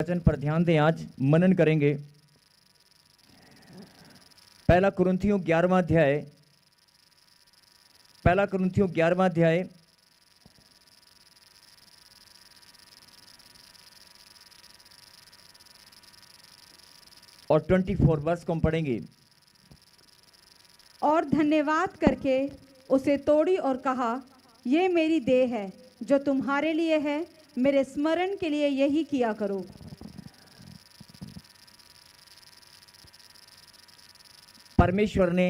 वचन पर ध्यान दें, आज मनन करेंगे। पहला कुरिन्थियों 11वां अध्याय, पहला कुरिन्थियों 11वां अध्याय और 24 वर्ष को हम पढ़ेंगे। और धन्यवाद करके उसे तोड़ी और कहा, ये मेरी देह है जो तुम्हारे लिए है, मेरे स्मरण के लिए यही किया करो। परमेश्वर ने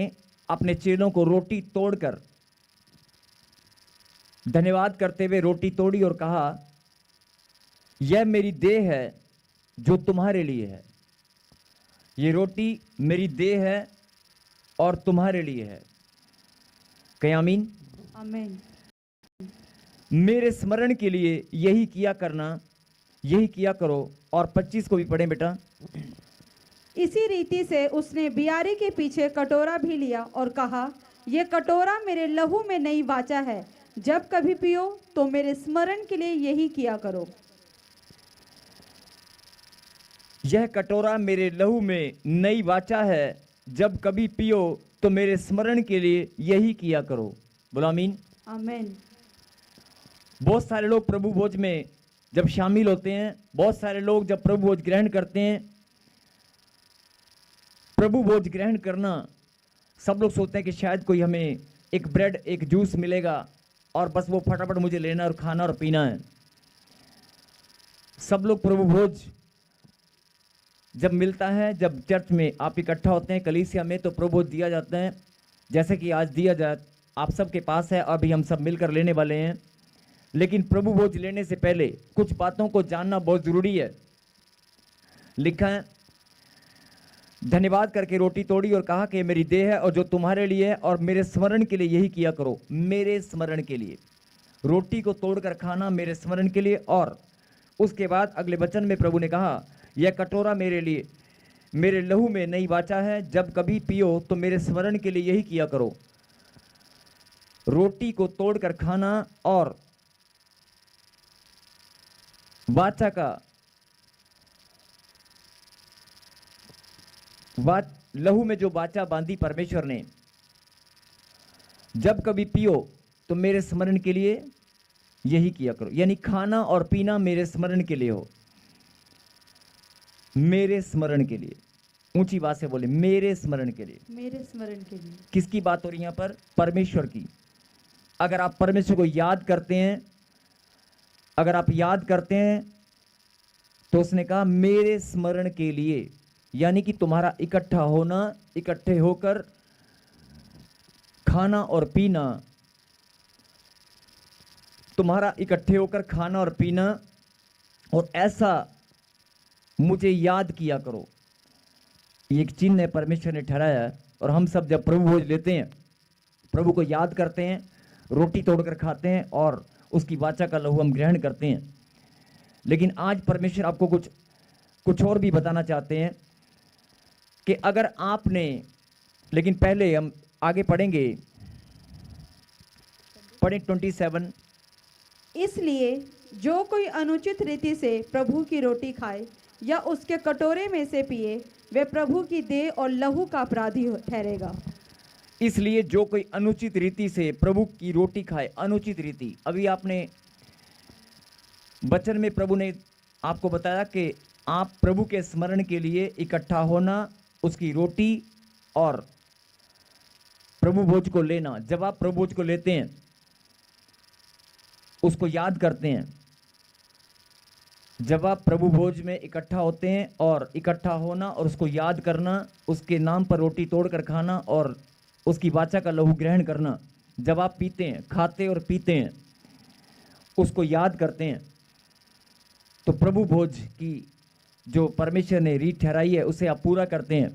अपने चेलों को रोटी तोड़कर धन्यवाद करते हुए रोटी तोड़ी और कहा, यह मेरी देह है जो तुम्हारे लिए है। ये रोटी मेरी देह है और तुम्हारे लिए है। कहीं आमीन। आमीन। मेरे स्मरण के लिए यही किया करना, यही किया करो। और 25 को भी पढ़ें बेटा। इसी रीति से उसने बियारी के पीछे कटोरा भी लिया और कहा, यह कटोरा मेरे लहू में नई वाचा है, जब कभी पियो तो मेरे स्मरण के लिए यही किया करो। यह कटोरा मेरे लहू में नई वाचा है, जब कभी पियो तो मेरे स्मरण के लिए यही किया करो। बोलो आमीन। आमीन। बहुत सारे लोग प्रभु भोज में जब शामिल होते हैं, बहुत सारे लोग जब प्रभु भोज ग्रहण करते हैं, प्रभु भोज ग्रहण करना, सब लोग सोचते हैं कि शायद कोई हमें एक ब्रेड एक जूस मिलेगा और बस वो फटाफट मुझे लेना और खाना और पीना है। सब लोग प्रभु भोज जब मिलता है, जब चर्च में आप इकट्ठा होते हैं कलीसिया में, तो प्रभु भोज दिया जाता है जैसे कि आज दिया जाए, आप सबके पास है, अभी हम सब मिलकर लेने वाले हैं। लेकिन प्रभु भोज लेने से पहले कुछ बातों को जानना बहुत जरूरी है। लिखा है, धन्यवाद करके रोटी तोड़ी और कहा कि मेरी देह है और जो तुम्हारे लिए है, और मेरे स्मरण के लिए यही किया करो। मेरे स्मरण के लिए रोटी को तोड़कर खाना, मेरे स्मरण के लिए। और उसके बाद अगले वचन में प्रभु ने कहा, यह कटोरा मेरे लिए, मेरे लहू में नई वाचा है, जब कभी पियो तो मेरे स्मरण के लिए यही किया करो। रोटी को तोड़कर खाना और वाचा का लहू में जो वाचा बांधी परमेश्वर ने, जब कभी पियो तो मेरे स्मरण के लिए यही किया करो। यानी खाना और पीना मेरे स्मरण के लिए हो, मेरे स्मरण के लिए। ऊंची बात से बोले, मेरे स्मरण के लिए। मेरे स्मरण के लिए। किसकी बात हो रही है यहां पर? परमेश्वर की। अगर आप परमेश्वर को याद करते हैं, अगर आप याद करते हैं, तो उसने कहा मेरे स्मरण के लिए, यानी कि तुम्हारा इकट्ठा होना, इकट्ठे होकर खाना और पीना, तुम्हारा इकट्ठे होकर खाना और पीना, और ऐसा मुझे याद किया करो। ये एक चिन्ह है परमेश्वर ने ठहराया है। और हम सब जब प्रभु भोज लेते हैं, प्रभु को याद करते हैं, रोटी तोड़कर खाते हैं और उसकी वाचा का लहू हम ग्रहण करते हैं। लेकिन आज परमेश्वर आपको कुछ और भी बताना चाहते हैं कि अगर आपने, लेकिन पहले हम आगे पढ़ेंगे, पढ़ें 27। इसलिए जो कोई अनुचित रीति से प्रभु की रोटी खाए या उसके कटोरे में से पिए, वे प्रभु की देह और लहू का अपराधी ठहरेगा। इसलिए जो कोई अनुचित रीति से प्रभु की रोटी खाए, अनुचित रीति, अभी आपने वचन में प्रभु ने आपको बताया कि आप प्रभु के स्मरण के लिए इकट्ठा होना, उसकी रोटी और प्रभु भोज को लेना। जब आप प्रभु भोज को लेते हैं, उसको याद करते हैं, जब आप प्रभु भोज में इकट्ठा होते हैं, और इकट्ठा होना और उसको याद करना, उसके नाम पर रोटी तोड़कर खाना और उसकी वाचा का लहू ग्रहण करना, जब आप पीते हैं, खाते और पीते हैं, उसको याद करते हैं, तो प्रभु भोज की जो परमेश्वर ने रीत ठहराई है उसे आप पूरा करते हैं।